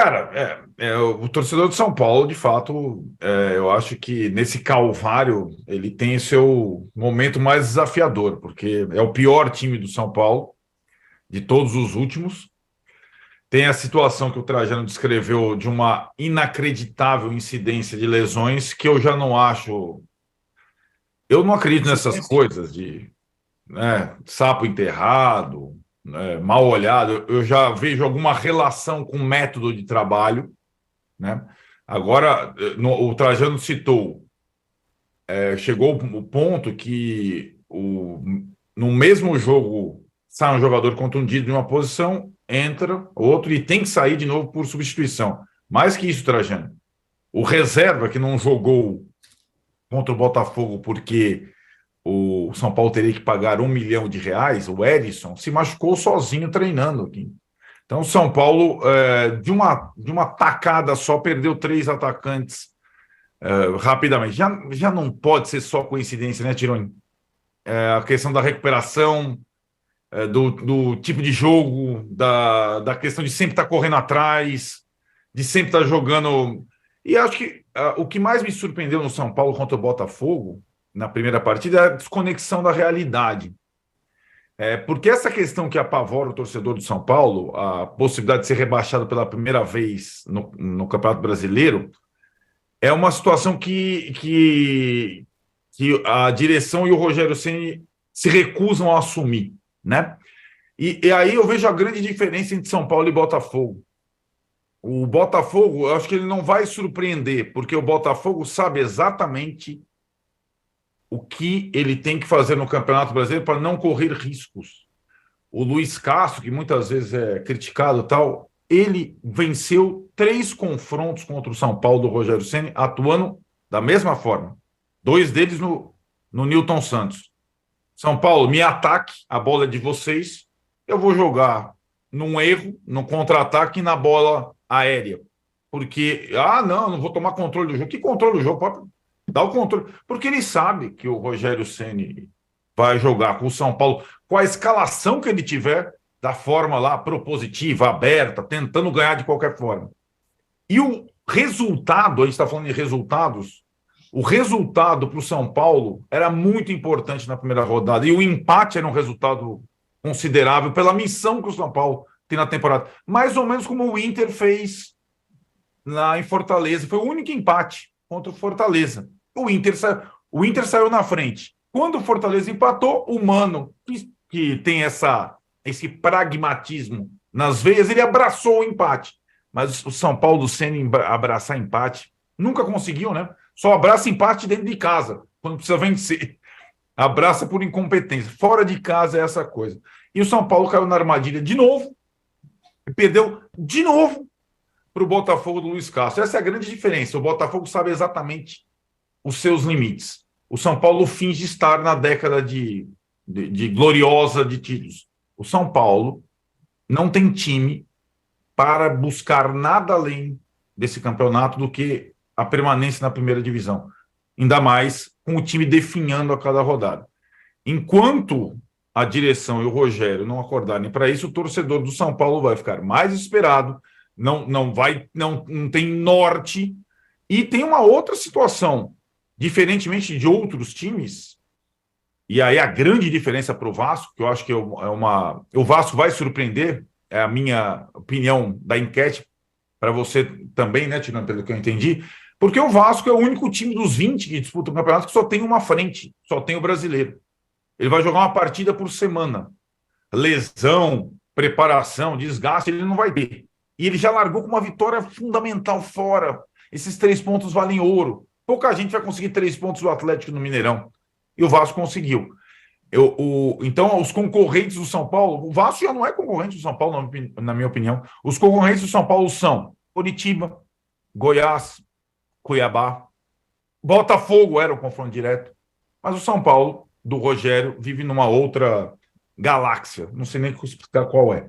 Cara, o torcedor de São Paulo, de fato, eu acho que nesse calvário ele tem seu momento mais desafiador, porque é o pior time do São Paulo, de todos os últimos. Tem a situação que o Trajano descreveu de uma inacreditável incidência de lesões, que eu já não acho. Eu não acredito nessas Incidência? coisas de, né, sapo enterrado, né, mal olhado. Eu já vejo alguma relação com método de trabalho, né? Agora, o Trajano citou, chegou o ponto que no mesmo jogo sai um jogador contundido de uma posição, entra outro e tem que sair de novo por substituição. Mais que isso, Trajano, o reserva que não jogou contra o Botafogo porque o São Paulo teria que pagar R$ 1 milhão, o Edson, se machucou sozinho treinando aqui. Então, o São Paulo, de uma tacada só, perdeu três atacantes rapidamente. Já não pode ser só coincidência, né, Tironi? A questão da recuperação, do tipo de jogo, da questão de sempre estar correndo atrás, de sempre estar jogando. E acho que o que mais me surpreendeu no São Paulo contra o Botafogo, na primeira partida, é a desconexão da realidade. Porque essa questão que apavora o torcedor do São Paulo, a possibilidade de ser rebaixado pela primeira vez no Campeonato Brasileiro, é uma situação que a direção e o Rogério Ceni se recusam a assumir, né? E aí eu vejo a grande diferença entre São Paulo e Botafogo. O Botafogo, eu acho que ele não vai surpreender, porque o Botafogo sabe exatamente o que ele tem que fazer no Campeonato Brasileiro para não correr riscos. O Luiz Castro, que muitas vezes é criticado e tal, ele venceu três confrontos contra o São Paulo do Rogério Ceni, atuando da mesma forma. Dois deles no Newton Santos. São Paulo, me ataque, a bola é de vocês, eu vou jogar num erro, no contra-ataque e na bola aérea. Porque, não vou tomar controle do jogo. Que controle do jogo? Pode dar o controle. Porque ele sabe que o Rogério Ceni vai jogar com o São Paulo, com a escalação que ele tiver, da forma lá propositiva, aberta, tentando ganhar de qualquer forma. E o resultado, a gente está falando de resultados, o resultado para o São Paulo era muito importante na primeira rodada. E o empate era um resultado considerável pela missão que o São Paulo tem na temporada. Mais ou menos como o Inter fez em Fortaleza. Foi o único empate contra o Fortaleza. O Inter saiu na frente. Quando o Fortaleza empatou, o Mano, que tem esse pragmatismo nas veias, ele abraçou o empate. Mas o São Paulo sem abraçar empate nunca conseguiu, né? Só abraça empate dentro de casa, quando precisa vencer. Abraça por incompetência. Fora de casa é essa coisa. E o São Paulo caiu na armadilha de novo, e perdeu de novo para o Botafogo do Luiz Castro. Essa é a grande diferença. O Botafogo sabe exatamente os seus limites. O São Paulo finge estar na década de gloriosa de títulos. O São Paulo não tem time para buscar nada além desse campeonato do que a permanência na primeira divisão. Ainda mais com o time definhando a cada rodada. Enquanto a direção e o Rogério não acordarem para isso, o torcedor do São Paulo vai ficar mais esperado, não tem norte. E tem uma outra situação, diferentemente de outros times, e aí a grande diferença para o Vasco, que eu acho que o Vasco vai surpreender, é a minha opinião da enquete, para você também, né, tirando pelo que eu entendi, porque o Vasco é o único time dos 20 que disputa o campeonato que só tem uma frente, só tem o brasileiro. Ele vai jogar uma partida por semana. Lesão, preparação, desgaste, ele não vai ter. E ele já largou com uma vitória fundamental fora. Esses 3 pontos valem ouro. Pouca gente vai conseguir 3 pontos do Atlético no Mineirão. E o Vasco conseguiu. Então, os concorrentes do São Paulo, o Vasco já não é concorrente do São Paulo, na minha opinião. Os concorrentes do São Paulo são Curitiba, Goiás, Cuiabá, Botafogo era o confronto direto, mas o São Paulo, do Rogério, vive numa outra galáxia, não sei nem explicar qual é.